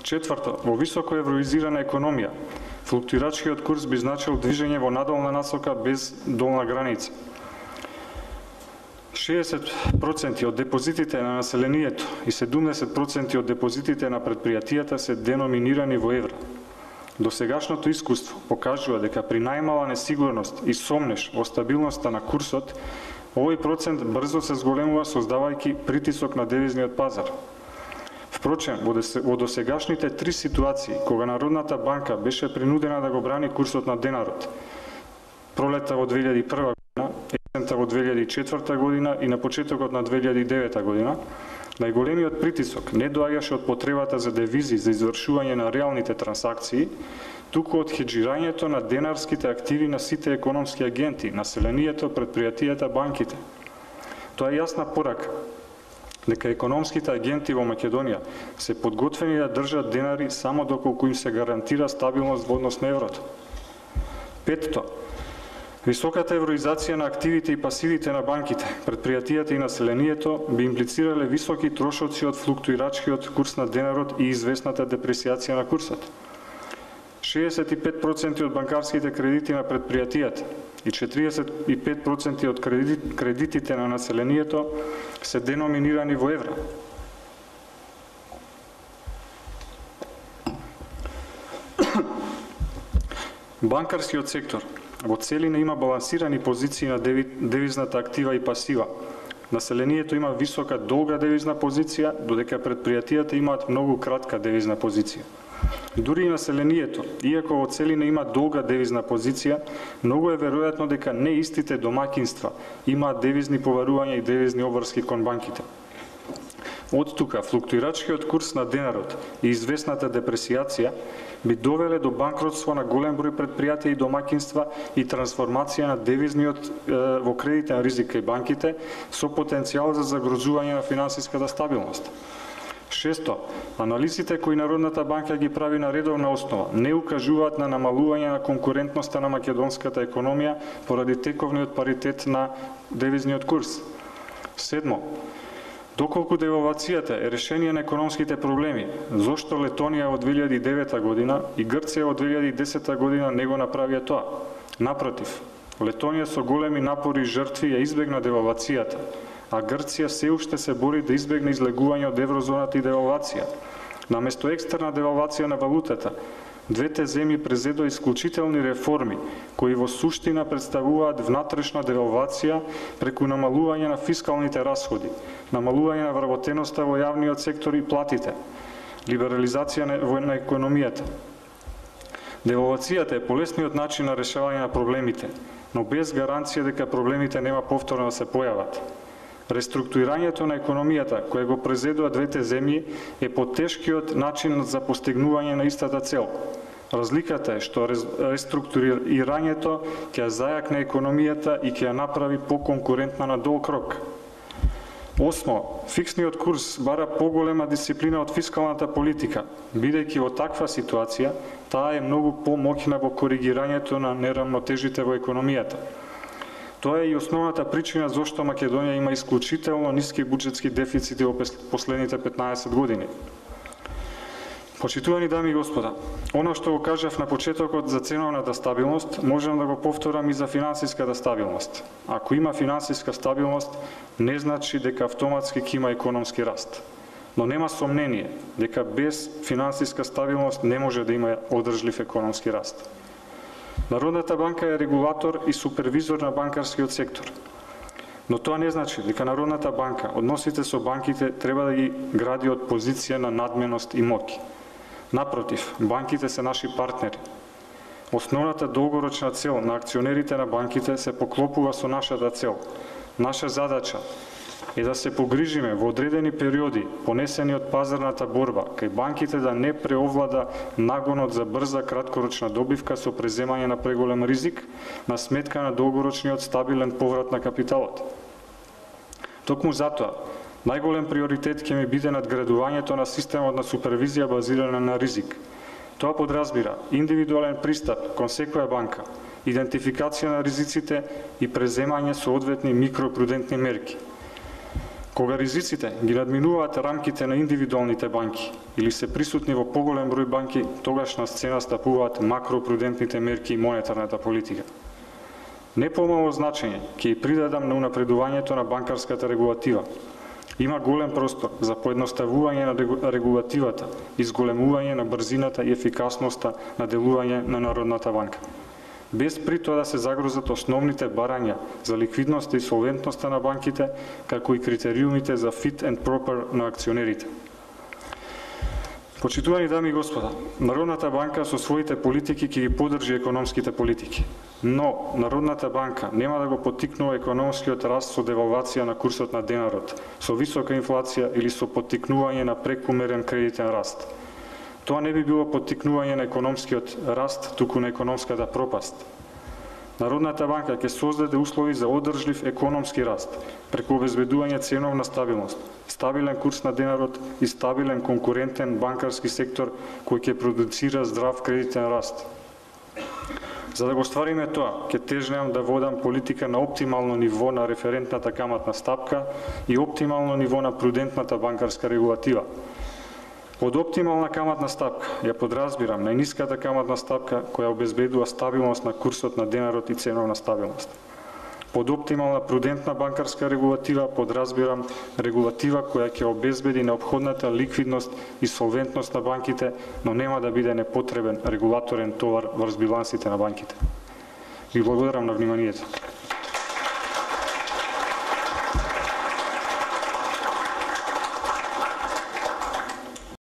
Четврто, во високо евроизирана економија, флуктуирачкиот курс би значил движење во надолна насока без долна граница. 60% од депозитите на населението и 70% од депозитите на предпријатијата се деноминирани во евра. Досегашното искуство покажува дека при најмала несигурност и сомнеш во стабилноста на курсот, овој процент брзо се зголемува, создавајќи притисок на девизниот пазар. Впрочем, во досегашните три ситуации, кога Народната банка беше принудена да го брани курсот на денарот, пролета во 2001 година, есента во 2004 година и на почетокот на 2009 година, најголемиот притисок не доаѓаше од потребата за девизи за извршување на реалните трансакции, туку од хеджирањето на денарските активи на сите економски агенти, населението, предпријатијата, банките. Тоа е јасна порака дека економските агенти во Македонија се подготвени да држат денари само доколку им се гарантира стабилност во однос на еврото. Петто, високата евроизација на активите и пасивите на банките, предпријатијата и населението би имплицирале високи трошоци од флуктуирачкиот курс на денарот и известната депресијација на курсот. 65% од банкарските кредити на предпријатијата и 45% од кредитите на населението се деноминирани во евра. Банкарскиот сектор во целина има балансирани позиции на девизната актива и пасива. Населението има висока долга девизна позиција, додека предпријатијата имаат многу кратка девизна позиција. Дури и населението, иако во целина има долга девизна позиција, многу е веројатно дека не истите домаќинства имаат девизни поварувања и девизни обврски кон банките. Од тука, флуктуирачкиот курс на денарот и известната депресијација би довеле до банкротство на голем број предпријатија и домаќинства и трансформација на девизниот во кредитен ризик кај банките со потенцијал за загрозување на финансиската стабилност. Шесто, анализите кои Народната банка ги прави на редовна основа не укажуваат на намалување на конкурентноста на македонската економија поради тековниот паритет на девизниот курс. Седмо, доколку девалвацијата е решение на економските проблеми, зошто Летонија од 2009 година и Грција од 2010 година не го направија тоа? Напротив, Летонија со големи напори и жртви ја избегна девалвацијата, а Грција се уште се бори да избегне излегување од еврозоната и девалвација. Наместо екстерна девалвација на валутата, двете земји презедоа исклучителни реформи, кои во суштина представуваат внатрешна девалвација преку намалување на фискалните расходи, намалување на вработеноста во јавниот сектор и платите, либерализација на економијата. Девалвацијата е полесниот начин на решавање на проблемите, но без гаранција дека проблемите нема повторно да се појават. Реструктурирањето на економијата, кое го презедува двете земји, е потешкиот начин за постигнување на истата цел. Разликата е што реструктурирањето ќе зајакне економијата и ќе ја направи поконкурентна на долг рок. Осмо, фиксниот курс бара поголема дисциплина од фискалната политика, бидејќи во таква ситуација, таа е многу помоќна во коригирањето на неравнотежите во економијата. Тоа е и основната причина зошто Македонија има исклучително ниски буџетски дефицити во последните 15 години. Почитувани дами и господа, оно што го кажав на почетокот за ценовната стабилност, можам да го повторам и за финансиската стабилност. Ако има финансиска стабилност, не значи дека автоматски ќе има економски раст. Но нема сомнение дека без финансиска стабилност не може да има одржлив економски раст. Народната банка е регулатор и супервизор на банкарскиот сектор. Но тоа не значи дека Народната банка односите со банките треба да ги гради од позиција на надменост и моќ. Напротив, банките се наши партнери. Основната долгорочна цел на акционерите на банките се поклопува со нашата цел. Наша задача е да се погрижиме во одредени периоди, понесени од пазарната борба, кај банките да не преовлада нагонот за брза краткорочна добивка со преземање на преголем ризик на сметка на долгорочниот стабилен поврат на капиталот. Токму затоа, најголем приоритет ќе ми биде надградувањето на системот на супервизија базирана на ризик. Тоа подразбира индивидуален пристап кон секоја банка, идентификација на ризиците и преземање соодветни микропрудентни мерки. Кога ризиците ги надминуваат рамките на индивидуалните банки или се присутни во поголем број банки, тогаш на сцена стапуваат макропрудентните мерки и монетарната политика. Не помало значење ќе и придадам на унапредувањето на банкарската регулатива. Има голем простор за поедноставување на регулативата и зголемување на брзината и ефикасноста на делување на Народната банка, без при тоа да се загрозат основните барања за ликвидноста и солвентноста на банките, како и критериумите за fit and proper на акционерите. Почитувани дами и господа, Народната банка со своите политики ќе ги поддржи економските политики, но Народната банка нема да го поттикнува економскиот раст со девалвација на курсот на денарот, со висока инфлација или со поттикнување на прекумерен кредитен раст. Тоа не би било поттикнување на економскиот раст, туку на економската пропаст. Народната банка ќе создаде услови за одржлив економски раст преку обезбедување ценовна стабилност, стабилен курс на денарот и стабилен конкурентен банкарски сектор кој ќе продуцира здрав кредитен раст. За да го ствариме тоа, ќе тежнеам да водам политика на оптимално ниво на референтната каматна стапка и оптимално ниво на прудентната банкарска регулатива. Под оптимална каматна стапка ја подразбирам најниската каматна стапка која обезбедува стабилност на курсот на денарот и ценовна стабилност. Под оптимална прудентна банкарска регулатива подразбирам регулатива која ќе обезбеди неопходната ликвидност и солвентност на банките, но нема да биде непотребен регулаторен товар врз билансите на банките. Ви благодарам на вниманието.